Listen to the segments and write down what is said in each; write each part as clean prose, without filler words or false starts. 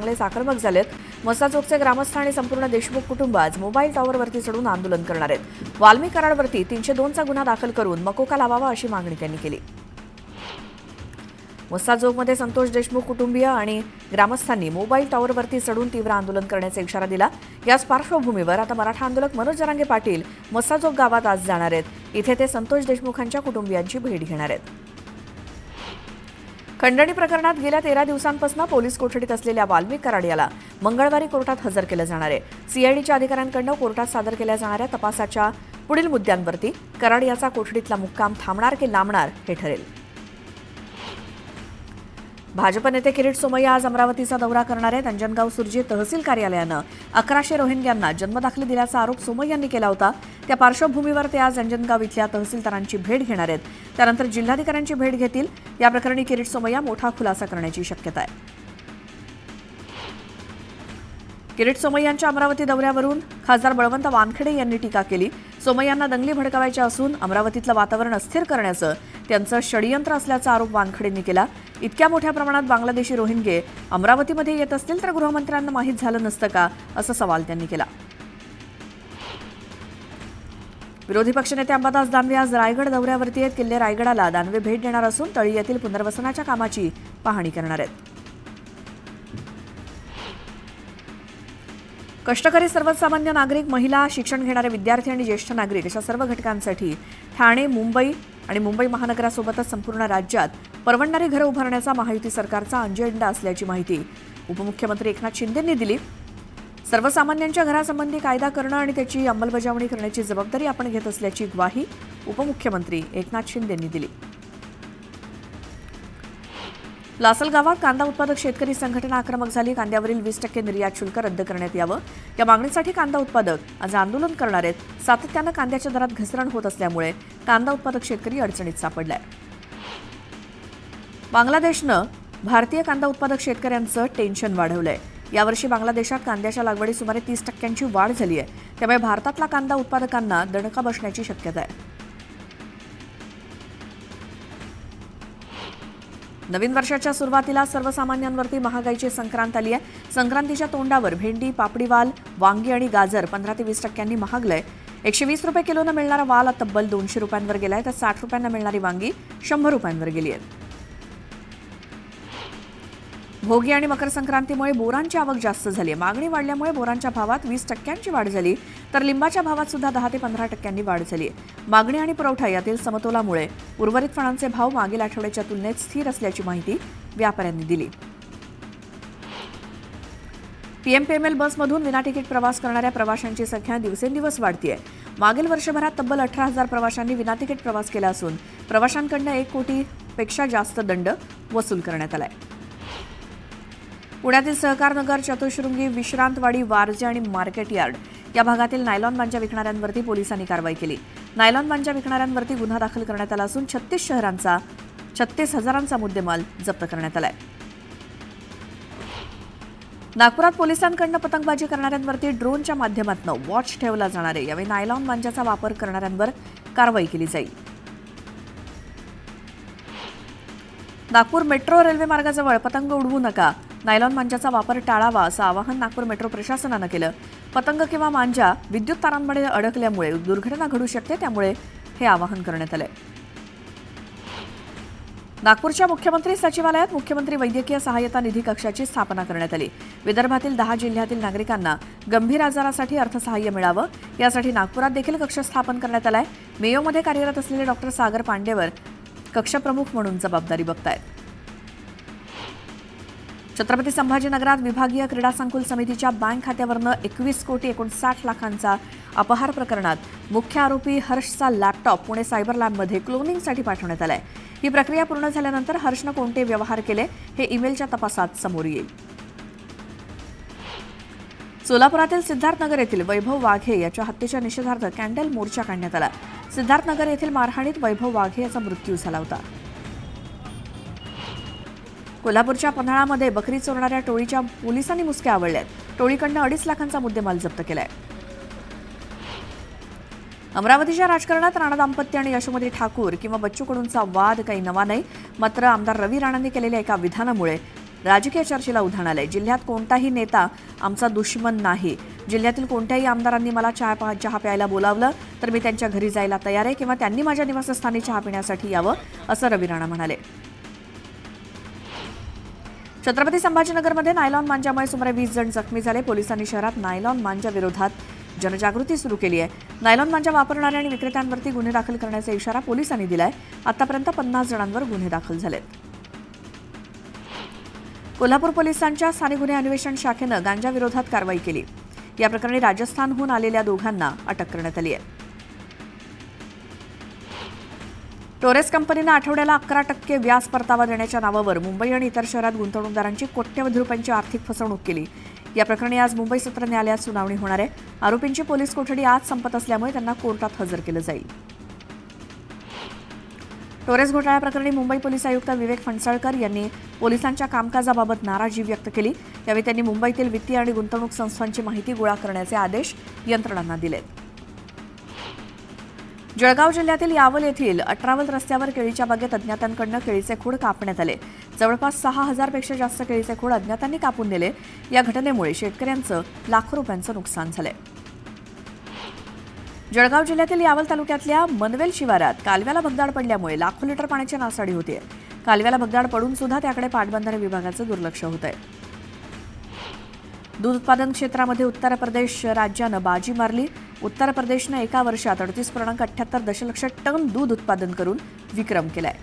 चांगलेच आक्रमक झालेत। मसाजोगचे ग्रामस्थ आणि संपूर्ण देशमुख कुटुंब आज मोबाईल टॉवरवरती चढून आंदोलन करणार आहेत। वाल्मी कराडवरती 302चा गुन्हा दाखल करून मकोका लावावा अशी मागणी त्यांनी केली। मसाजोगमध्ये संतोष देशमुख कुटुंबीय आणि ग्रामस्थांनी मोबाईल टॉवरवरती चढून तीव्र आंदोलन करण्याचा इशारा दिला। याच पार्श्वभूमीवर आता मराठा आंदोलक मनोज जरांगे पाटील मसाजोग गावात आज जाणार आहेत। इथे ते संतोष देशमुखांच्या कुटुंबियांची भेट घेणार आहेत। खंडणी प्रकरणात गेल्या 13 दिवसांपासून पोलीस कोठडीत असलेल्या वाल्मी कराड याला मंगळवारी कोर्टात हजर केलं जाणार आहे। सीआयडीच्या अधिकाऱ्यांकडून कोर्टात सादर केल्या जाणाऱ्या तपासाच्या पुढील मुद्द्यांवरती कराड याचा कोठडीतला मुक्काम थांबणार की लांबणार हे ठरेल। भाजप नेते किरीट सोमय्या आज अमरावतीचा दौरा करणार आहेत। अंजनगाव सुर्जी तहसील कार्यालयानं 1100 रोहिंग्यांना जन्मदाखले दिल्याचा आरोप सोमय्यांनी केला होता। त्या पार्श्वभूमीवर ते आज अंजनगाव इथल्या तहसीलदारांची भेट घेणार आहेत। त्यानंतर जिल्हाधिकाऱ्यांची भेट घेतील। या प्रकरणी किरीट सोमय्या मोठा खुलासा करण्याची शक्यता आहे। किरीट सोमय्यांच्या अमरावती दौऱ्यावरून खासदार बळवंत वानखेडे यांनी टीका केली। सोमय्यांना दंगली भडकावायच्या असून अमरावतीतलं वातावरण अस्थिर करण्याचं त्यांचं षडयंत्र असल्याचा आरोप वानखेडेंनी केला। इतक्या मोठ्या प्रमाणात बांगलादेशी रोहिंगे अमरावतीमध्ये येत असतील तर गृहमंत्र्यांना माहीत झालं नसतं का असा सवाल त्यांनी केला। विरोधी पक्षनेते अंबादास दानवे आज रायगड दौऱ्यावरती आहेत। किल्ले रायगडाला दानवे भेट देणार असून तळी येथील पुनर्वसनाच्या कामाची पाहणी करणार आहेत। कष्टकरी सर्वसामान्य नागरिक, महिला, शिक्षण घेणारे विद्यार्थी आणि ज्येष्ठ नागरिक अशा सर्व घटकांसाठी ठाणे, मुंबई आणि मुंबई महानगरासोबतच संपूर्ण राज्यात परवडणारी घरं उभारण्याचा महायुती सरकारचा अजेंडा असल्याची माहिती उपमुख्यमंत्री एकनाथ शिंदेंनी दिली। सर्वसामान्यांच्या घरासंबंधी कायदा करणं आणि त्याची अंमलबजावणी करण्याची जबाबदारी आपण घेत असल्याची ग्वाही उपमुख्यमंत्री एकनाथ शिंदेंनी दिली। लासलगावात कांदा उत्पादक शेतकरी संघटना आक्रमक झाली। कांद्यावरील 20% निर्यात शुल्क रद्द करण्यात यावं या मागणीसाठी कांदा उत्पादक आज आंदोलन करणार आहेत। सातत्यानं कांद्याच्या दरात घसरण होत असल्यामुळे कांदा उत्पादक शेतकरी अडचणीत सापडलाय। बांगलादेशनं भारतीय कांदा उत्पादक शेतकऱ्यांचं टेन्शन वाढवलंय। यावर्षी बांगलादेशात कांद्याच्या लागवडीत सुमारे 30%ची वाढ झाली आहे। त्यामुळे भारतातल्या कांदा उत्पादकांना दणका बसण्याची शक्यता आहे। नवीन वर्षाच्या सुरुवातीला सर्वसामान्यांवरती महागाईची संक्रांत आली आहे। संक्रांतीच्या तोंडावर भेंडी, पापडी वाल, वांगी आणि गाजर 15 ते 20% महागलंय। 120 रुपये किलोनं मिळणारा वाल तब्बल 200 रुपयांवर गेलाय तर 60 रुपयांना मिळणारी वांगी 100 रुपयांवर गेली आहेत। भोगी आणि मकर संक्रांतीमुळे बोरांची आवक जास्त झाली आहे। मागणी वाढल्यामुळे बोरांच्या भावात 20%ची वाढ झाली तर लिंबाच्या भावात सुद्धा 10 ते 15%नी वाढ झाली आहे। मागणी आणि पुरवठा यातील समतोलामुळे उर्वरित फळांचे भाव मागील आठवड्याच्या तुलनेत स्थिर असल्याची माहिती व्यापाऱ्यांनी दिली। पीएमपीएमएल बसमधून विनातिकीट प्रवास करणाऱ्या प्रवाशांची संख्या दिवसेंदिवस वाढतीये। मागील वर्षभरात तब्बल 18,000 प्रवाशांनी विनातिकीट प्रवास केला असून प्रवाशांकडून 1 कोटीपेक्षा जास्त दंड वसूल करण्यात आलाय। पुण्यातील सहकारनगर, चतुशृंगी, विश्रांतवाडी, वारजे आणि मार्केट यार्ड या भागातील नायलॉन मांजा विकणाऱ्यांवरती पोलिसांनी कारवाई केली। नायलॉन मांजा विकणाऱ्यांवरती गुन्हा दाखल करण्यात आला असून 36,000चा मुद्देमाल जप्त करण्यात आलाय। नागपुरात पोलिसांकडून पतंगबाजी करणाऱ्यांवरती ड्रोनच्या माध्यमातून वॉच ठेवला जाणार आहे। यावेळी नायलॉन मांजाचा वापर करणाऱ्यांवर कारवाई केली जाईल। नागपूर मेट्रो रेल्वे मार्गाजवळ पतंग उडवू नका, नायलॉन मांजाचा वापर टाळावा असं आवाहन नागपूर मेट्रो प्रशासनानं केलं। पतंग किंवा मांजा विद्युत तारांमध्ये अडकल्यामुळे दुर्घटना घडू शकते, त्यामुळे हे आवाहन करण्यात आलंय। नागपूरच्या मुख्यमंत्री सचिवालयात मुख्यमंत्री वैद्यकीय सहाय्यता निधी कक्षाची स्थापना करण्यात आली। विदर्भातील 10 जिल्ह्यातील नागरिकांना गंभीर आजारासाठी अर्थसहाय्य मिळावं यासाठी नागपुरात देखील कक्ष स्थापन करण्यात आलाय। मेयोमध्ये कार्यरत असलेले डॉक्टर सागर पांडेवर कक्षप्रमुख म्हणून जबाबदारी बघतायत। छत्रपती संभाजीनगरात विभागीय क्रीडा संकुल समितीच्या बँक खात्यावरनं 21,59,00,000चा अपहार प्रकरणात मुख्य आरोपी हर्षचा लॅपटॉप पुणे सायबर लॅबमध्ये क्लोनिंगसाठी पाठवण्यात आलाय। ही प्रक्रिया पूर्ण झाल्यानंतर हर्षनं कोणते व्यवहार केले हे ईमेलच्या तपासात समोर येईल। सोलापुरातील सिद्धार्थनगर येथील वैभव वाघे याच्या हत्येच्या निषेधार्थ कॅन्डल मोर्चा काढण्यात आला। सिद्धार्थनगर येथील मारहाणीत वैभव वाघे याचा मृत्यू झाला होता। कोल्हापूरच्या पन्हाळामध्ये बकरी चोरणाऱ्या टोळीच्या पोलिसांनी मुसक्या आवळल्यात। टोळीकडनं 2.5 लाखांचा मुद्देमाल जप्त केलाय। अमरावतीच्या राजकारणात राणा दाम्पत्य आणि यशोमती ठाकूर किंवा बच्चू कडूंचा वाद काही नवा नाही, मात्र आमदार रवी राणांनी केलेल्या एका विधानामुळे राजकीय चर्चेला उधाण आलंय. जिल्ह्यात कोणताही नेता आमचा दुश्मन नाही. जिल्ह्यातील कोणत्याही आमदारांनी मला चहा प्यायला बोलावलं तर मी त्यांच्या घरी जायला तयार आहे किंवा त्यांनी माझ्या निवासस्थानी चहा पिण्यासाठी यावं, असं रवी राणा म्हणाले. छत्रपती संभाजीनगरमध्ये नायलॉन मांजामुळे सुमारे 20 जण जखमी झाले. पोलिसांनी शहरात नायलॉन मांजा विरोधात जनजागृती सुरू केली आहे. नायलॉन मांजा वापरणाऱ्या आणि विक्रेत्यांवरती गुन्हे दाखल करण्याचा इशारा पोलिसांनी दिलाय. आतापर्यंत 50 जणांवर गुन्हे दाखल झालेत. कोल्हापूर पोलिसांच्या स्थानिक गुन्हे अन्वेषण शाखेनं गांजा विरोधात कारवाई केली. या प्रकरणी राजस्थानहून आलेल्या दोघांना अटक करण्यात आली आहे. टोरेस कंपनीनं आठवड्याला 11% व्याज परतावा देण्याच्या नावावर मुंबई आणि इतर शहरात गुंतवणूकदारांची कोट्यवधी रुपयांची आर्थिक फसवणूक केली. या प्रकरणी आज मुंबई सत्र न्यायालयात सुनावणी होणार आहे. आरोपींची पोलीस कोठडी आज संपत असल्यामुळे त्यांना कोर्टात हजर केलं जाईल. टोरेस घोटाळ्याप्रकरणी मुंबई पोलीस आयुक्त विवेक फणसळकर यांनी पोलिसांच्या कामकाजाबाबत नाराजी व्यक्त केली. यावेळी त्यांनी मुंबईतील वित्तीय आणि गुंतवणूक संस्थांची माहिती गोळा करण्याचे आदेश यंत्रणांना दिलेत. जळगाव जिल्ह्यातील यावल येथील 18 रस्त्यावर केळीच्या बागेत अज्ञातांकडून केळीचे खोड कापण्यात आले. जवळपास 6,000 पेक्षा जास्त केळीचे खोड अज्ञातांनी कापून दिले. या घटनेमुळे शेतकऱ्यांचं लाखो रुपयांचं नुकसान झालंय. जळगाव जिल्ह्यातील यावल तालुक्यातल्या मनवेल शिवारात कालव्याला भगदाड पडल्यामुळे लाखो लिटर पाण्याची नासाडी होते. कालव्याला भगदाड पडून सुद्धा त्याकडे पाटबंधारे विभागाचं दुर्लक्ष होत आहे. दूध उत्पादन क्षेत्रामध्ये उत्तर प्रदेश राज्यानं बाजी मारली. उत्तर प्रदेशनं एका वर्षात 38.78 दशलक्ष टन दूध उत्पादन करून विक्रम केलाय.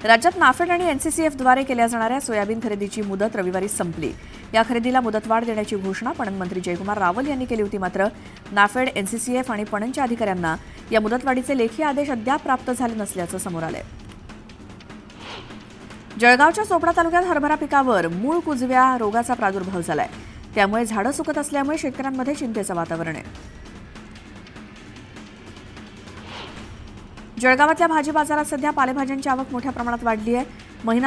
राज्यात नाफेड आणि एनसीसीएफद्वारे केल्या जाणाऱ्या सोयाबीन खरेदीची मुदत रविवारी संपली. या खरेदीला मुदतवाढ देण्याची घोषणा पणन मंत्री जयकुमार रावल यांनी केली होती. मात्र नाफेड, एनसीसीएफ आणि पणनच्या अधिकाऱ्यांना या मुदतवाढीचे लेखी आदेश अद्याप प्राप्त झाले नसल्याचं समोर आलंय. जळगावच्या चोपडा तालुक्यात हरभरा पिकावर मूळ कुजव्या रोगाचा प्रादुर्भाव झालाय. त्यामुळे झाडं सुकत असल्यामुळे शेतकऱ्यांमध्ये चिंतेचं वातावरण आहे. जळगावातल्या भाजी बाजारात सध्या पालेभाज्यांची आवक मोठ्या प्रमाणात वाढली आहे.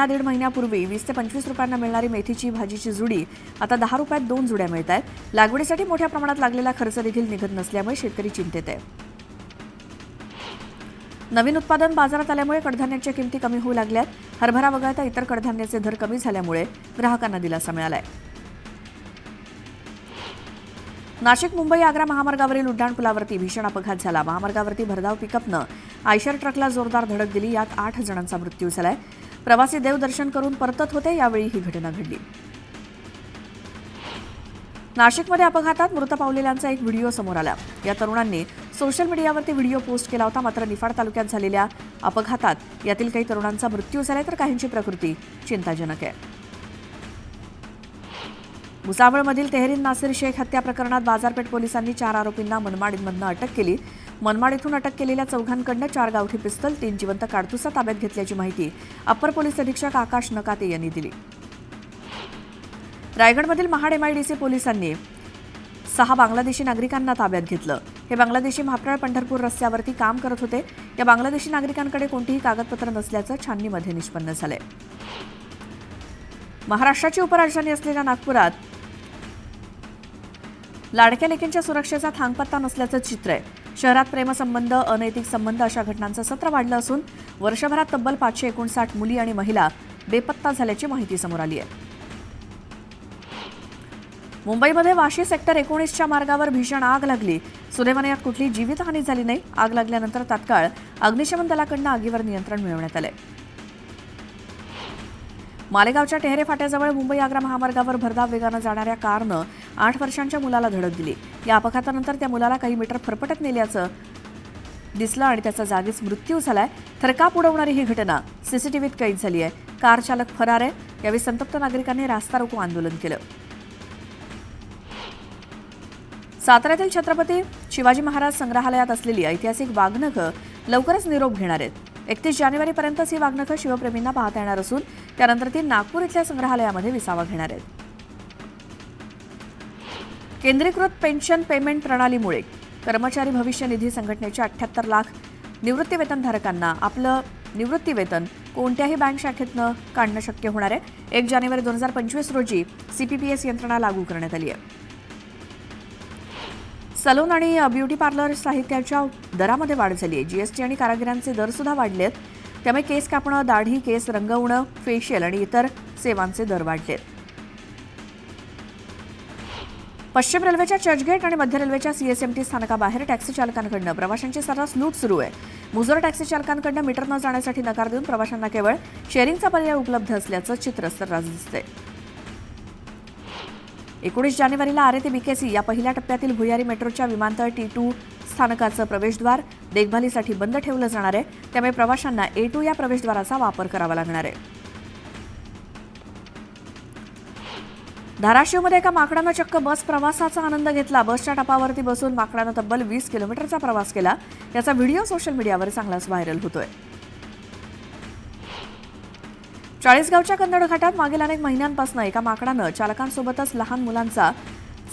दीड महिन्यापूर्वी 20 ते 25 रुपयांना मिळणारी मेथीची भाजीची जुडी आता 10 रुपयात 2 जुड्या मिळत आहेत. लागवडीसाठी मोठ्या प्रमाणात लागलेला खर्च देखील निघत नसल्यामुळे शेतकरी चिंतेत आहे. नवीन उत्पादन बाजारात आल्यामुळे कडधान्याच्या किमती कमी होऊ लागल्यात. हरभरा वगळता इतर कडधान्याचे दर कमी झाल्यामुळे ग्राहकांना दिलासा मिळालाय. नाशिक मुंबई आग्रा महामार्गावरील उड्डाणपुलावरती भीषण अपघात झाला. महामार्गावरती भरधाव पिकअपनं आयशर ट्रकला जोरदार धडक दिली. यात 8 जणांचा मृत्यू झालाय. प्रवासी देवदर्शन करून परतत होते यावेळी ही घटना घडली. नाशिकमध्ये अपघातात मृत पावलेल्यांचा एक व्हिडिओ समोर आला. या तरुणांनी सोशल मीडियावरती व्हिडिओ पोस्ट केला होता. मात्र निफाड तालुक्यात झालेल्या अपघातात यातील काही तरुणांचा मृत्यू झालाय तर काहींची प्रकृती चिंताजनक आहे. भुसावळमधील तेहरीन नासिर शेख हत्या प्रकरणात बाजारपेठ पोलिसांनी 4 आरोपींना मनमाडमधून अटक केली. मनमाड इथून अटक केलेल्या चौघांकडून 4 गावठी पिस्तल, 3 जिवंत काडतुसा ताब्यात घेतल्याची माहिती अप्पर पोलीस अधीक्षक आकाश नकाते यांनी दिली. रायगडमधील महाड MIDC पोलिसांनी 6 बांगलादेशी नागरिकांना ताब्यात घेतलं. हे बांगलादेशी म्हापराळ पंढरपूर रस्त्यावरती काम करत होते. या बांगलादेशी नागरिकांकडे कोणतीही कागदपत्र नसल्याचं छाननीमध्ये निष्पन्न झालंय. महाराष्ट्राची उपराजधानी असलेल्या नागपुरात लाडक्या लेकींच्या सुरक्षेचा थांगपत्ता नसल्याचं चित्र आहे. शहरात प्रेमसंबंध, अनैतिक संबंध अशा घटनांचं सत्र वाढलं असून वर्षभरात तब्बल 559 मुली आणि महिला बेपत्ता झाल्याची माहिती समोर आली आहे. मुंबईमध्ये वाशी सेक्टर 19च्या मार्गावर भीषण आग लागली. सुदैवाने यात कुठलीही जीवितहानी झाली नाही. आग लागल्यानंतर तात्काळ अग्निशमन दलाकडून आगीवर नियंत्रण मिळवण्यात आले. मालेगावच्या टेहरे फाट्याजवळ मुंबई आग्रा महामार्गावर भरधाव वेगानं जाणाऱ्या कारनं 8 वर्षांच्या मुलाला धडक दिली. या अपघातानंतर त्या मुलाला काही मीटर फरफटत नेल्याचं दिसलं आणि त्याचा जागीच मृत्यू झालाय. थरकाप उडवणारी ही घटना सीसीटीव्हीत कैद झाली आहे. कार चालक फरार आहे. यावेळी संतप्त नागरिकांनी रास्ता रोको आंदोलन केलं. साताऱ्यातील छत्रपती शिवाजी महाराज संग्रहालयात असलेली ऐतिहासिक वाघनखं लवकरच निरोप घेणार आहेत. 31 जानेवारीपर्यंतच ही वाघनखं शिवप्रेमींना पाहता येणार असून त्यानंतर ती नागपूर इथल्या संग्रहालयामध्ये विसावा घेणार आहेत. केंद्रीकृत पेन्शन पेमेंट प्रणालीमुळे कर्मचारी भविष्य निधी संघटनेच्या 78 लाख निवृत्तीवेतनधारकांना आपलं निवृत्तीवेतन कोणत्याही बँक शाखेतनं काढणं शक्य होणार आहे. 1 जानेवारी 2025 रोजी CPPS यंत्रणा लागू करण्यात आली आहे. सलून आणि ब्युटी पार्लर साहित्याच्या दरामध्ये वाढ झाली आहे. GST आणि कारागिरांचे दर सुद्धा वाढलेत. त्यामुळे केस कापणं, दाढी, केस रंगवणं, फेशियल आणि इतर सेवांचे दर वाढलेत. पश्चिम रेल्वेच्या चर्चगेट आणि मध्य रेल्वेच्या सीएसएमटी स्थानकाबाहेर टॅक्सी चालकांकडून प्रवाशांची सर्रास लूट सुरू आहे. मुजोर टॅक्सी चालकांकडून मीटर न जाण्यासाठी नकार देऊन प्रवाशांना केवळ शेअरिंगचा पर्याय उपलब्ध असल्याचं चित्र सर्रास दिसतंय. 19 जानेवारीला आरे ते बीकेसी या पहिल्या टप्प्यातील भुयारी मेट्रोच्या विमानतळ T2 स्थानकाचं प्रवेशद्वार देखभालीसाठी बंद ठेवलं जाणार आहे. त्यामुळे प्रवाशांना A2 या प्रवेशद्वाराचा वापर करावा लागणार आहे. धाराशिवमध्ये एका माकडानं चक्क बस प्रवासाचा आनंद घेतला. बसच्या टपावरती बसून माकडानं तब्बल 20 किलोमीटरचा प्रवास केला. याचा व्हिडिओ सोशल मीडियावर चांगलाच व्हायरल होतोय. चाळीसगावच्या कन्नड घाटात मागील अनेक महिन्यांपासून एका माकडानं चालकांसोबतच लहान मुलांचा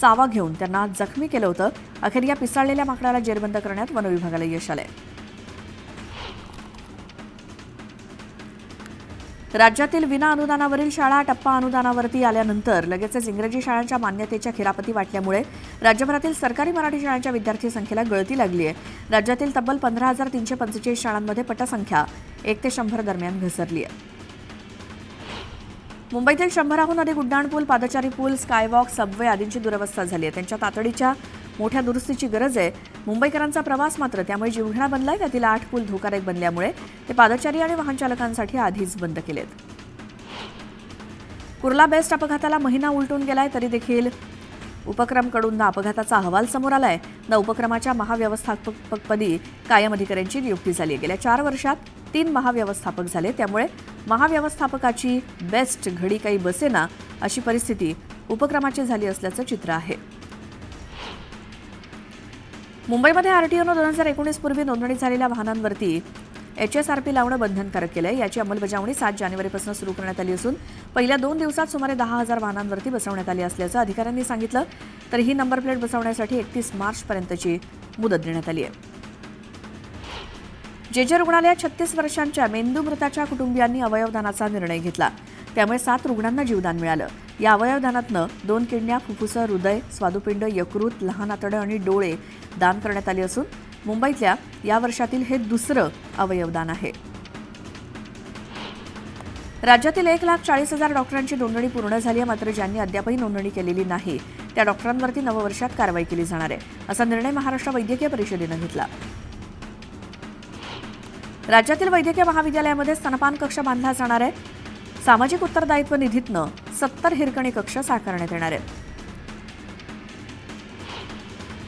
चावा घेऊन त्यांना जखमी केलं होतं. अखेर या पिसाळलेल्या माकडाला जेरबंद करण्यात वनविभागाला यश आलंय. राज्यातील विना अनुदानावरील शाळा टप्पा अनुदानावरती आल्यानंतर लगेचच इंग्रजी शाळांच्या मान्यतेच्या खिरापती वाटल्यामुळे राज्यभरातील सरकारी मराठी शाळांच्या विद्यार्थी संख्येला गळती लागली आहे. राज्यातील तब्बल 15,345 शाळांमध्ये पटसंख्या 1 ते 100 दरम्यान घसरली आहे. मुंबईतील 100हून अधिक उड्डाणपूल, पादचारी पूल, स्कायवॉक, सबवे आदींची दुरवस्था झाली आहे. त्यांच्या तातडीच्या मोठ्या दुरुस्तीची गरज आहे. मुंबईकरांचा प्रवास मात्र त्यामुळे जीवघेणा बनलाय. त्यातील 8 पूल धोकादायक बनल्यामुळे ते पादचारी आणि वाहन चालकांसाठी आधीच बंद केलेत. कुर्ला बेस्ट अपघाताला महिना उलटून गेलाय तरी देखील उपक्रमकडून अपघाताचा अहवाल समोर आलाय. उपक्रमाच्या महाव्यवस्थापकपदी कायम अधिकाऱ्यांची नियुक्ती झाली आहे. गेल्या 4 वर्षात 3 महाव्यवस्थापक झाले. त्यामुळे महाव्यवस्थापकाची बेस्ट घडी काही बसेना अशी परिस्थिती उपक्रमाची झाली असल्याचं चित्र आहे. मुंबईमध्ये आरटीओनं 2019 पूर्वी नोंदणी झालेल्या वाहनांवरती HSRP लावणं बंधनकारक केलंय. याची अंमलबजावणी 7 जानेवारीपासून सुरू करण्यात आली असून पहिल्या 2 दिवसात सुमारे 10,000 वाहनांवरती बसवण्यात आली असल्याचं अधिकाऱ्यांनी सांगितलं. तर ही नंबर प्लेट बसवण्यासाठी 31 मार्चपर्यंतची मुदत देण्यात आली आहे. जे रुग्णालयात 36 वर्षांच्या मेंदूमृताच्या कुटुंबियांनी अवयवदानाचा निर्णय घेतला. त्यामुळे 7 रुग्णांना जीवदान मिळालं. या अवयवदानातनं 2 किडन्या, फुफ्फुसं, हृदय, स्वादुपिंड, यकृत, लहान आतडं आणि डोळे दान करण्यात आले असून मुंबईतल्या या वर्षातील हे दुसरं अवयवदान आहे. राज्यातील 1,40,000 डॉक्टरांची नोंदणी पूर्ण झाली आहे. मात्र ज्यांनी अद्यापही नोंदणी केलेली नाही त्या डॉक्टरांवरती नववर्षात कारवाई केली जाणार आहे. असा निर्णय महाराष्ट्र वैद्यकीय परिषदेनं घेतला. राज्यातील वैद्यकीय महाविद्यालयामध्ये स्तनपान कक्ष बांधला जाणार आहे. सामाजिक उत्तरदायित्व निधीतनं 70 हिरकणी कक्ष साकारण्यात येणार आहेत.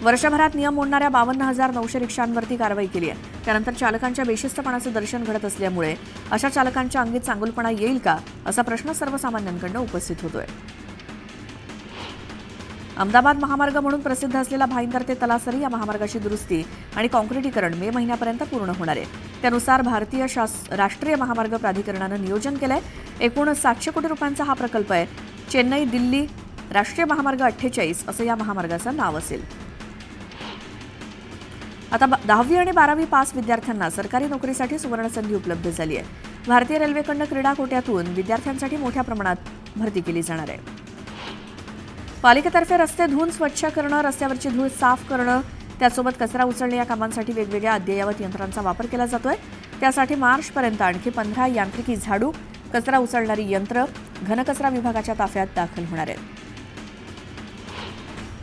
वर्षभरात नियम मोडणाऱ्या 52,900 रिक्षांवरती कारवाई केली आहे. त्यानंतर चालकांच्या बेशिस्तपणाचं दर्शन घडत असल्यामुळे अशा चालकांच्या अंगी चांगुलपणा येईल का असा प्रश्न सर्वसामान्यांकडून उपस्थित होतोय. अहमदाबाद महामार्ग म्हणून प्रसिद्ध असलेला भाईंदर ते तलासरी या महामार्गाची दुरुस्ती आणि काँक्रिटीकरण मे महिन्यापर्यंत पूर्ण होणार आहे. त्यानुसार भारतीय राष्ट्रीय महामार्ग प्राधिकरणानं नियोजन केलंय. एकूण 700 कोटी रुपयांचा हा प्रकल्प आहे. चेन्नई दिल्ली राष्ट्रीय महामार्ग 48 असं या महामार्गाचं नाव असेल. आता 10वी आणि 12वी पास विद्यार्थ्यांना सरकारी नोकरीसाठी सुवर्णसंधी उपलब्ध झाली आहे. भारतीय रेल्वेकडून क्रीडा कोट्यातून विद्यार्थ्यांसाठी मोठ्या प्रमाणात भरती केली जाणार आहे. पालिकेतर्फे रस्ते धुवून स्वच्छ करणं, रस्त्यावरची धूळ साफ करणं, त्यासोबत कचरा उचलणे या कामांसाठी वेगवेगळ्या अद्ययावत यंत्रांचा वापर केला जातोय. त्यासाठी मार्चपर्यंत आणखी 15 यांत्रिकी झाडू, कचरा उचलणारी यंत्र घनकचरा विभागाच्या ताफ्यात दाखल होणार आहेत.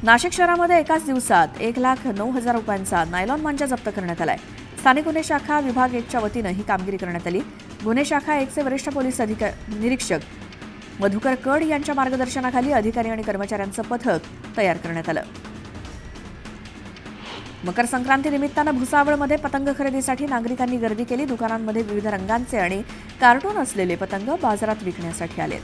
नाशिक शहरामध्ये एकाच दिवसात 1,09,000 रुपयांचा नायलॉन मांजा जप्त करण्यात आलाय. स्थानिक गुन्हे शाखा विभाग 1च्या वतीनं ही कामगिरी करण्यात आली. गुन्हे शाखा 1चे वरिष्ठ पोलीस निरीक्षक मधुकर कड यांच्या मार्गदर्शनाखाली अधिकारी आणि कर्मचाऱ्यांचं पथक तयार करण्यात आलं. मकर संक्रांती निमित्तानं भुसावळमध्ये पतंग खरेदीसाठी नागरिकांनी गर्दी केली. दुकानांमध्ये विविध रंगांचे आणि कार्टून असलेले पतंग बाजारात विकण्यासाठी आलेत.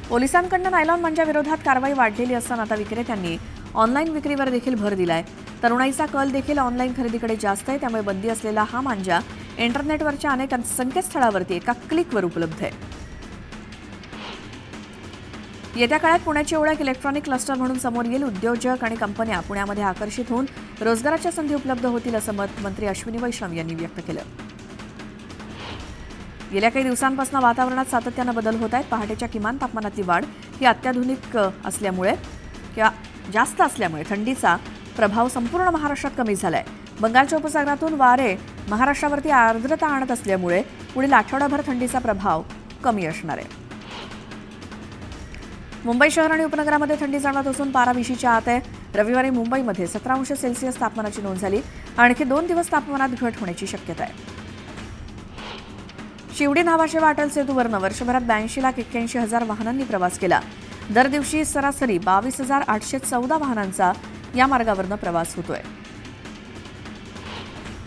पोलिसांकडून नायलॉन मांजा विरोधात कारवाई वाढलेली असताना आता विक्रेत्यांनी ऑनलाईन विक्रीवर देखील भर दिलाय. तरुणाईचा कल देखील ऑनलाईन खरेदीकडे जास्त आहे. त्यामुळे बंदी असलेला हा मांजा इंटरनेटवरच्या अनेक संकेतस्थळावरती एका क्लिकवर उपलब्ध आहे. येत्या काळात पुण्याची ओळख इलेक्ट्रॉनिक क्लस्टर म्हणून समोर येईल. उद्योजक आणि कंपन्या पुण्यामध्ये आकर्षित होऊन रोजगाराच्या संधी उपलब्ध होतील असं मत मंत्री अश्विनी वैष्णव यांनी व्यक्त केलं. गेल्या काही दिवसांपासून वातावरणात सातत्यानं बदल होत आहेत. पहाटेच्या किमान तापमानातली वाढ ही अत्याधुनिक असल्यामुळे किंवा जास्त असल्यामुळे थंडीचा प्रभाव संपूर्ण महाराष्ट्रात कमी झालाय. बंगालच्या उपसागरातून वारे महाराष्ट्रावरती आर्द्रता आणत असल्यामुळे पुढील आठवडाभर थंडीचा प्रभाव कमी असणार आहे. मुंबई शहर आणि उपनगरामध्ये थंडी जाणवत असून पारा विशीच्या आत आहे. रविवारी मुंबईमध्ये 17°C तापमानाची नोंद झाली. आणखी 2 दिवस तापमानात घट होण्याची शक्यता आहे. शिवडी नावाशेवा अटल सेतूवरनं वर्षभरात 82,81,000 वाहनांनी प्रवास केला. दर दिवशी सरासरी 22,814 वाहनांचा या मार्गावरनं प्रवास होतोय.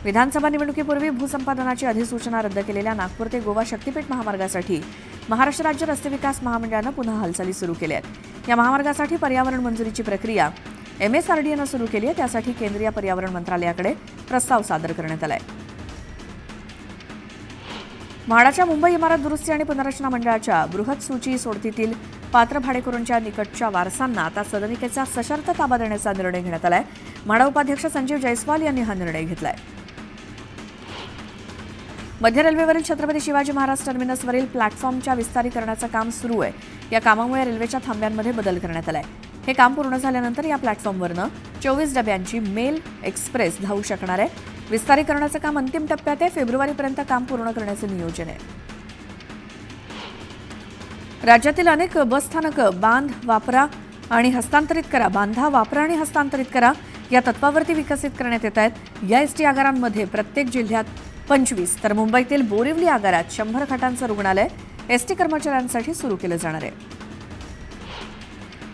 विधानसभा निवडणुकीपूर्वी भूसंपादनाची अधिसूचना रद्द केलेल्या नागपूर ते गोवा शक्तीपीठ महामार्गासाठी महाराष्ट्र राज्य रस्ते विकास महामंडळानं पुन्हा हालचाली सुरू केल्या आहेत. या महामार्गासाठी पर्यावरण मंजुरीची प्रक्रिया MSRDAनं सुरू केली आहे. त्यासाठी केंद्रीय पर्यावरण मंत्रालयाकडे प्रस्ताव सादर करण्यात आला आहे. म्हाडाच्या मुंबई इमारत दुरुस्ती आणि पुनर्रचना मंडळाच्या बृहत सूची सोडतीतील पात्र भाडेकरूंच्या निकटच्या वारसांना आता सदनिकेचा सशर्त ताबा देण्याचा निर्णय घेण्यात आलाय. म्हाडा उपाध्यक्ष संजीव जयस्वाल यांनी हा निर्णय घेतलाय. मध्य रेल्वेवरील छत्रपती शिवाजी महाराज टर्मिनसवरील प्लॅटफॉर्मच्या विस्तारीकरणाचं काम सुरू आहे. या कामामुळे रेल्वेच्या थांब्यांमध्ये बदल करण्यात आलाय. हे काम पूर्ण झाल्यानंतर या प्लॅटफॉर्मवरनं 24 डब्यांची मेल एक्सप्रेस धावू शकणार आहे. विस्तारीकरणाचं काम अंतिम टप्प्यात आहे. फेब्रुवारीपर्यंत काम पूर्ण करण्याचं नियोजन आहे. राज्यातील अनेक बसस्थानकं बांधा वापरा आणि हस्तांतरित करा या तत्वावरती विकसित करण्यात येत आहेत. या एसटी आगारांमध्ये प्रत्येक जिल्ह्यात 25 तर मुंबईतील बोरिवली आगारात 100 खाटांचं रुग्णालय एसटी कर्मचाऱ्यांसाठी सुरू केलं जाणार आहे.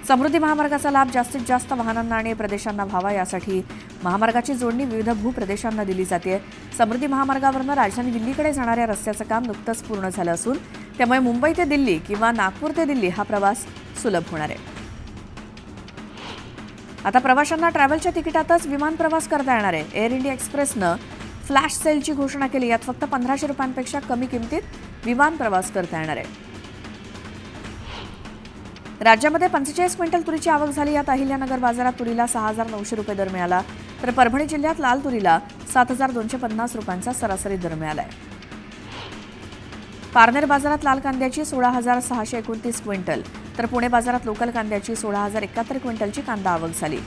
समृद्धी महामार्गाचा लाभ जास्तीत जास्त वाहनांना आणि प्रदेशांना व्हावा यासाठी महामार्गाची जोडणी विविध भूप्रदेशांना दिली जाते. समृद्धी महामार्गावरनं राजधानी दिल्लीकडे जाणाऱ्या रस्त्याचं काम नुकतंच पूर्ण झालं असून त्यामुळे मुंबई ते दिल्ली किंवा नागपूर ते दिल्ली हा प्रवास सुलभ होणार आहे. आता प्रवाशांना ट्रॅव्हलच्या तिकिटातच विमान प्रवास करता येणार आहे. एअर इंडिया एक्सप्रेसनं फ्लॅश सेलची घोषणा केली. यात फक्त 1,500 रुपयांपेक्षा कमी किमतीत विमान प्रवास करता येणार आहे. राज्यामध्ये 45 क्विंटल तुरीची आवक झाली. यात अहिल्यानगर बाजारात तुरीला 6,900 रुपये दर मिळाला तर परभणी जिल्ह्यात लाल तुरीला 7,250 रुपयांचा सरासरी दर मिळालाय. पारनेर बाजारात लाल कांद्याची 16,629 क्विंटल तर पुणे बाजारात लोकल कांद्याची 16,071 क्विंटलची कांदा आवक झाली.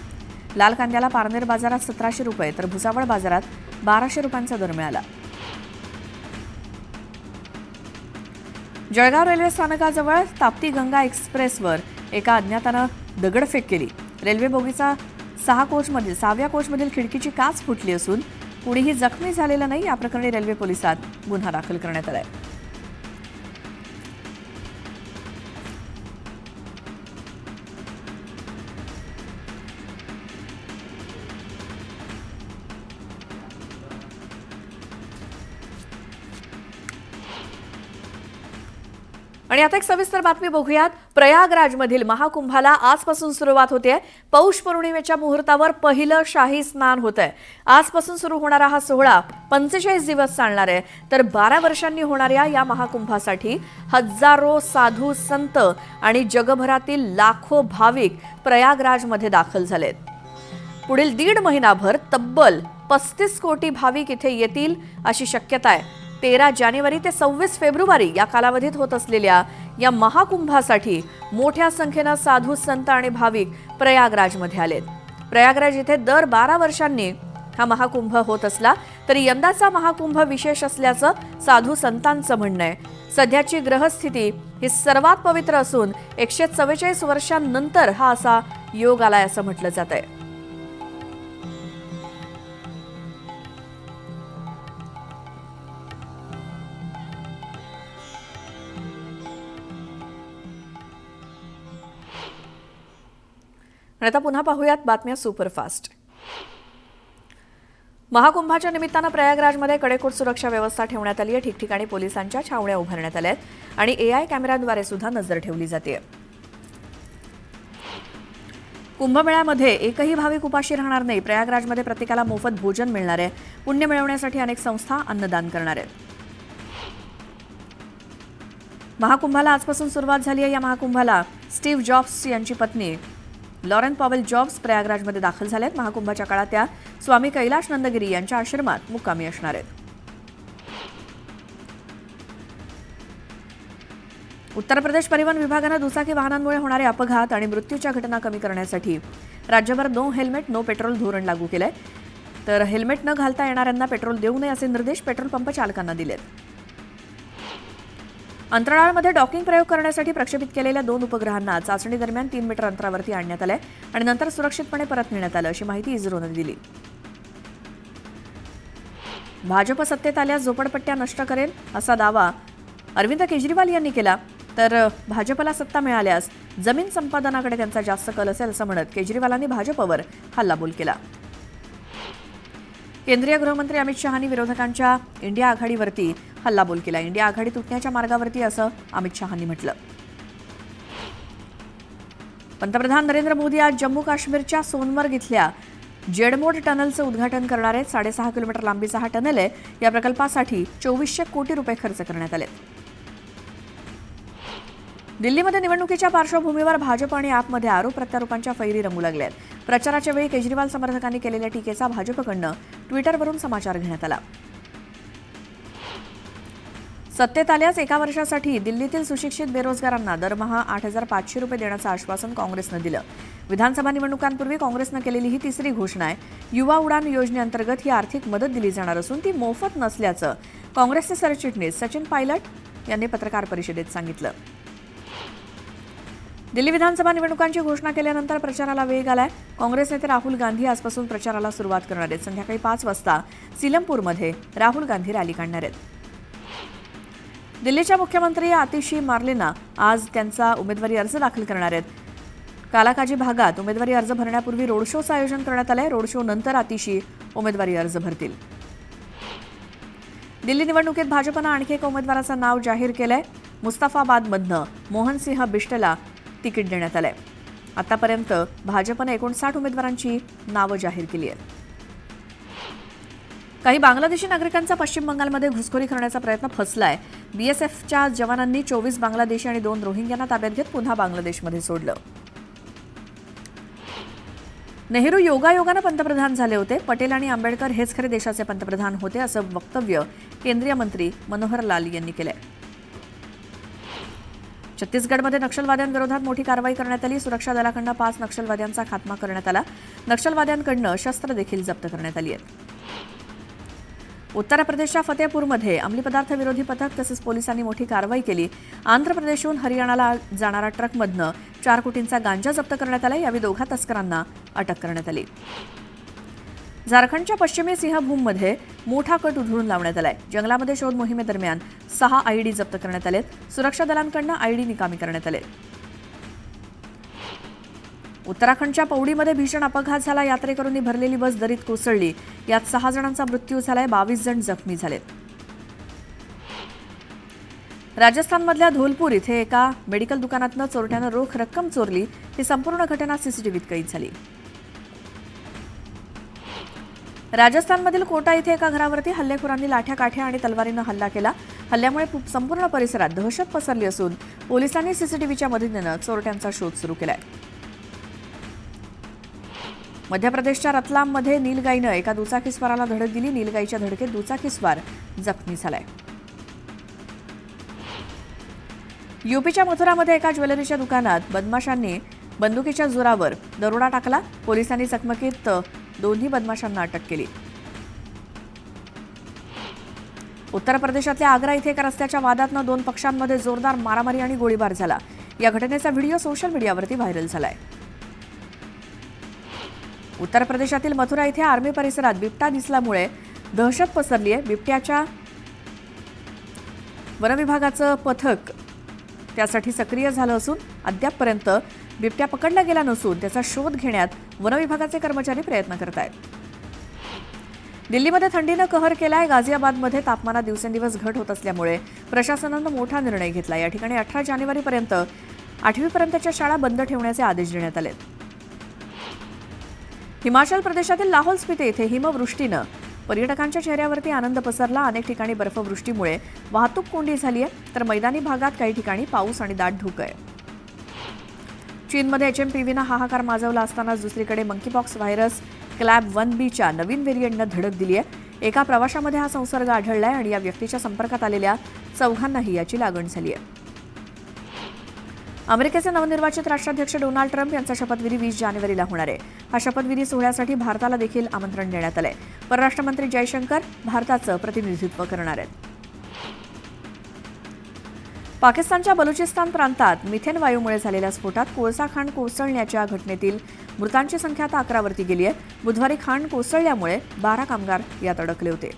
लाल कांद्याला पारनेर बाजारात 1,700 रुपये तर भुसावळ बाजारात 1,200 रुपयांचा दर मिळाला. जळगाव रेल्वे स्थानकाजवळ ताप्ती गंगा एक्सप्रेसवर एका अज्ञातानं दगडफेक केली. रेल्वे बोगीचा 6व्या कोचमधील खिडकीची काच फुटली असून कुणीही जखमी झालेलं नाही. या प्रकरणी रेल्वे पोलिसात गुन्हा दाखल करण्यात आलाय. आणि आता एक सविस्तर बातमी बघूयात. प्रयागराजमधील महाकुंभाला आजपासून सुरुवात होते. पौष पौर्णिमेच्या मुहूर्तावर पहिलं शाही स्नान होतंय. आजपासून सुरू होणारा हा सोहळा 45 दिवस चालणार आहे. तर 12 वर्षांनी होणाऱ्या या महाकुंभासाठी हजारो साधू संत आणि जगभरातील लाखो भाविक प्रयागराजमध्ये दाखल झालेत. पुढील 1.5 महिनाभर तब्बल 35 कोटी भाविक इथे येतील अशी शक्यता आहे. 13 जानेवारी ते 26 फेब्रुवारी या कालावधीत होत असलेल्या या महाकुंभासाठी मोठ्या संख्येनं साधू संत आणि भाविक प्रयागराजमध्ये आलेत. प्रयागराज इथे दर 12 वर्षांनी हा महाकुंभ होत असला तरी यंदाचा महाकुंभ विशेष असल्याचं साधू संतांचं म्हणणं आहे. सध्याची ग्रहस्थिती ही सर्वात पवित्र असून 144 वर्षांनंतर हा असा योग आलाय असं म्हटलं जात आहे. आता पुन्हा पाहूयात बातम्या सुपरफास्ट. महाकुंभाच्या निमित्तानं प्रयागराजमध्ये कडेकोट सुरक्षा व्यवस्था ठेवण्यात आली आहे. ठिकठिकाणी पोलिसांच्या छावण्या उभारण्यात आल्या आहेत आणि AI कॅमेऱ्याद्वारे सुद्धा नजर ठेवली जाते. कुंभमेळ्यामध्ये एकही भाविक उपाशी राहणार नाही. प्रयागराजमध्ये प्रत्येकाला मोफत भोजन मिळणार आहे. पुण्य मिळवण्यासाठी अनेक संस्था अन्नदान करणार आहेत. महाकुंभाला आजपासून सुरुवात झाली आहे. या महाकुंभाला स्टीव्ह जॉब्स यांची पत्नी लॉरेन पॉवेल जॉब्स प्रयागराजमध्ये दाखल झाल्यात. महाकुंभाच्या काळात त्या स्वामी कैलाश नंदगिरी यांच्या आश्रमात मुक्कामी असणार आहेत. उत्तर प्रदेश परिवहन विभागानं दुचाकी वाहनांमुळे होणारे अपघात आणि मृत्यूच्या घटना कमी करण्यासाठी राज्यभर नो हेल्मेट नो पेट्रोल धोरण लागू केलंय. तर हेल्मेट न घालता येणाऱ्यांना पेट्रोल देऊ नये असे निर्देश पेट्रोल पंप चालकांना दिलेत. अंतराळामध्ये डॉकिंग प्रयोग करण्यासाठी प्रक्षेपित केलेल्या 2 उपग्रहांना चाचणी दरम्यान 3 मीटर अंतरावरती आणण्यात आलंय आणि नंतर सुरक्षितपणे परत नेण्यात आलं, अशी माहिती इस्रोनं दिली. भाजप सत्तेत आल्यास झोपडपट्ट्या नष्ट करेल असा दावा अरविंद केजरीवाल यांनी केला. तर भाजपला सत्ता मिळाल्यास जमीन संपादनाकडे त्यांचा जास्त कल असेल असं म्हणत केजरीवालांनी भाजपवर हल्लाबोल केला. केंद्रीय गृहमंत्री अमित शहांनी विरोधकांच्या इंडिया आघाडीवरती हल्लाबोल केला. इंडिया आघाडी तुटण्याच्या मार्गावरती असं अमित शहांनी म्हटलं. पंतप्रधान नरेंद्र मोदी आज जम्मू काश्मीरच्या सोनमर्ग इथल्या जेडमोड टनलचं उद्घाटन करणार आहेत. 6.5 किलोमीटर लांबीचा हा टनल आहे. या प्रकल्पासाठी 2400 कोटी रुपये खर्च करण्यात आले. दिल्लीमध्ये निवडणुकीच्या पार्श्वभूमीवर भाजप आणि आपमध्ये आरोप प्रत्यारोपांच्या फैरी रंगू लागल्या आहेत. प्रचाराच्या वेळी केजरीवाल समर्थकांनी केलेल्या टीकेचा भाजपकडनं ट्विटरवरून समाचार घेण्यात आला. सत्तेत आल्यास 1 वर्षासाठी दिल्लीतील सुशिक्षित बेरोजगारांना दरमहा 8,500 रुपये देण्याचं आश्वासन काँग्रेसनं दिलं. विधानसभा निवडणुकांपूर्वी काँग्रेसनं केलेली ही तिसरी घोषणा आहे. युवा उडान योजनेअंतर्गत ही आर्थिक मदत दिली जाणार असून ती मोफत नसल्याचं काँग्रेसचे सरचिटणीस सचिन पायलट यांनी पत्रकार परिषदेत सांगितलं. दिल्ली विधानसभा निवडणुकांची घोषणा केल्यानंतर प्रचाराला वेग आलाय. काँग्रेस नेते राहुल गांधी आजपासून प्रचाराला सुरुवात करणार आहेत. संध्याकाळी 5 वाजता सीलमपूरमध्ये राहुल गांधी रॅली काढणार आहेत. दिल्लीच्या मुख्यमंत्री आतिशी मार्लेना आज त्यांचा उमेदवारी अर्ज दाखल करणार आहेत. कालाकाजी भागात उमेदवारी अर्ज भरण्यापूर्वी रोड शोचं आयोजन करण्यात आलंय. रोड शो नंतर आतिशी उमेदवारी अर्ज भरतील. दिल्ली निवडणुकीत भाजपनं आणखी एका उमेदवाराचं नाव जाहीर केलंय. मुस्तफाबादमधनं मोहनसिंह बिष्टला तिकीट देण्यात आलंय. आतापर्यंत भाजपनं 59 उमेदवारांची नावं जाहीर केली आहेत. काही बांगलादेशी नागरिकांचा पश्चिम बंगालमध्ये घुसखोरी करण्याचा प्रयत्न फसलाय. बीएसएफच्या जवानांनी 24 बांगलादेशी आणि 2 रोहिंग्यांना ताब्यात घेत पुन्हा बांगलादेशमध्ये सोडलं. नेहरू योगायोगानं पंतप्रधान झाले होते. पटेल आणि आंबेडकर हेच खरे देशाचे पंतप्रधान होते असं वक्तव्य केंद्रीय मंत्री मनोहर लाल यांनी केलंय. छत्तीसगडमध्ये नक्षलवाद्यांविरोधात मोठी कारवाई करण्यात आली. सुरक्षा दलाकडनं 5 नक्षलवाद्यांचा खात्मा करण्यात आला. नक्षलवाद्यांकडनं शस्त्र देखील जप्त करण्यात आली आहेत. उत्तर प्रदेशच्या फतेहपूरमध्ये अंमली पदार्थ विरोधी पथक तसंच पोलिसांनी मोठी कारवाई केली. आंध्र प्रदेशहून हरियाणाला जाणारा ट्रकमधनं 4 कोटींचा गांजा जप्त करण्यात आला. यावेळी 2 तस्करांना अटक करण्यात आली. झारखंडच्या पश्चिमी सिंहभूममध्ये मोठा कट उधळून लावण्यात आलाय. जंगलामध्ये शोध मोहिमेदरम्यान 6 आयडी जप्त करण्यात आलेत. सुरक्षा दलांकडनं आयडी निकामी करण्यात आले. उत्तराखंडच्या पौडीमध्ये भीषण अपघात झाला. यात्रेकरूंनी भरलेली बस दरीत कोसळली. यात 6 जणांचा मृत्यू झालाय. 22 जण जखमी झालेत. राजस्थानमधल्या धोलपूर इथे एका मेडिकल दुकानातनं चोरट्यानं रोख रक्कम चोरली. ही संपूर्ण घटना सीसीटीव्हीत कैद झाली. राजस्थानमधील कोटा इथे एका घरावरती हल्लेखोरांनी लाठ्या काठ्या आणि तलवारीनं हल्ला केला. हल्ल्यामुळे संपूर्ण परिसरात दहशत पसरली असून पोलिसांनी सीसीटीव्हीच्या मदतीनं चोरट्यांचा शोध सुरू केलाय. मध्य प्रदेशच्या रतलाममध्ये नीलगाईनं एका दुचाकीस्वाराला धडक दिली. नीलगाईच्या धडकेत दुचाकीस्वार जखमी झालाय. यूपीच्या मथुरामध्ये एका ज्वेलरीच्या दुकानात बदमाशांनी बंदुकीच्या जोरावर दरोडा टाकला. पोलिसांनी चकमकीत 2 बदमाशांना अटक केली. उत्तर प्रदेशातल्या आग्रा इथे एका रस्त्याच्या वादातनं 2 पक्षांमध्ये जोरदार मारामारी आणि गोळीबार झाला. या घटनेचा व्हिडिओ सोशल मीडियावरती व्हायरल झालाय. उत्तर प्रदेशातील मथुरा इथे आर्मी परिसरात बिबट्या दिसल्यामुळे दहशत पसरली आहे. बिबट्याच्या वनविभागाचं पथक त्यासाठी सक्रिय झालं असून अद्यापपर्यंत बिबट्या पकडला गेला नसून त्याचा शोध घेण्यात वनविभागाचे कर्मचारी प्रयत्न करत आहेत. दिल्लीमध्ये थंडीनं कहर केलाय. गाझियाबादमध्ये तापमानात दिवसेंदिवस घट होत असल्यामुळे प्रशासनानं मोठा निर्णय घेतला. या ठिकाणी 18 जानेवारीपर्यंत 8वी पर्यंतच्या शाळा बंद ठेवण्याचे आदेश देण्यात आले. हिमाचल प्रदेशातील लाहोल स्पिती येथे हिमवृष्टीनं पर्यटकांच्या चेहऱ्यावरती आनंद पसरला. अनेक ठिकाणी बर्फवृष्टीमुळे वाहतूक कोंडी झाली आहे. तर मैदानी भागात काही ठिकाणी पाऊस आणि दाट धुकं आहे. चीनमध्ये HMPVनं हाहाकार माजवला असतानाच दुसरीकडे मंकीपॉक्स व्हायरस क्लॅब 1B नवीन व्हेरियंटनं धडक दिली आहे. एका प्रवाशामध्ये हा संसर्ग आढळलाय आणि या व्यक्तीच्या संपर्कात आलेल्या 4घांनाही याची लागण झाली आहे. अमेरिकेचे नवनिर्वाचित राष्ट्राध्यक्ष डोनाल्ड ट्रम्प यांचा शपथविधी 20 जानेवारीला होणार आहे. हा शपथविधी सोहळ्यासाठी भारताला देखील आमंत्रण देण्यात आलंय. परराष्ट्र मंत्री जयशंकर भारताचं प्रतिनिधित्व करणार आहेत. पाकिस्तानच्या बलुचिस्तान प्रांतात मिथेन वायूमुळे झालेल्या स्फोटात कोळसा खाण कोसळण्याच्या घटनेतील मृतांची संख्या आता 11 वरती गेली आहे. बुधवारी खाण कोसळल्यामुळे 12 कामगार यात अडकले होते.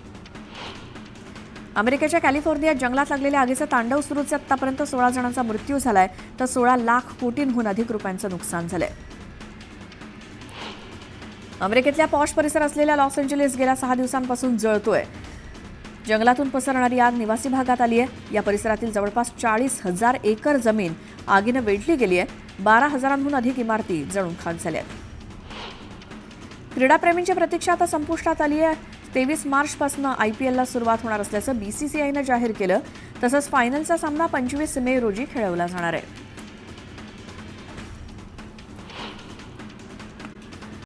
अमेरिकेच्या कॅलिफोर्नियात जंगलात लागलेल्या आगीचं तांडव सुरूच आहे. आतापर्यंत 16 जणांचा मृत्यू झालाय तर 16 लाख कोटींहून अधिक रुपयांचं नुकसान झालंय. अमेरिकेतल्या पॉश परिसर असलेल्या लॉस एंजेलिस गेल्या 6 दिवसांपासून जळतोय. जंगलातून पसरणारी आग निवासी भागात आली आहे. या परिसरातील जवळपास 40,000 एकर जमीन आगीनं वेढली गेली आहे. 12,000हून अधिक इमारती जळून खाक झाल्या आहेत. क्रीडाप्रेमींची प्रतीक्षा आता संपुष्टात आली आहे. 23 मार्चपासून IPLला सुरुवात होणार असल्याचं BCCIनं जाहीर केलं. तसंच फायनलचा सामना 25 मे रोजी खेळवला जाणार आहे.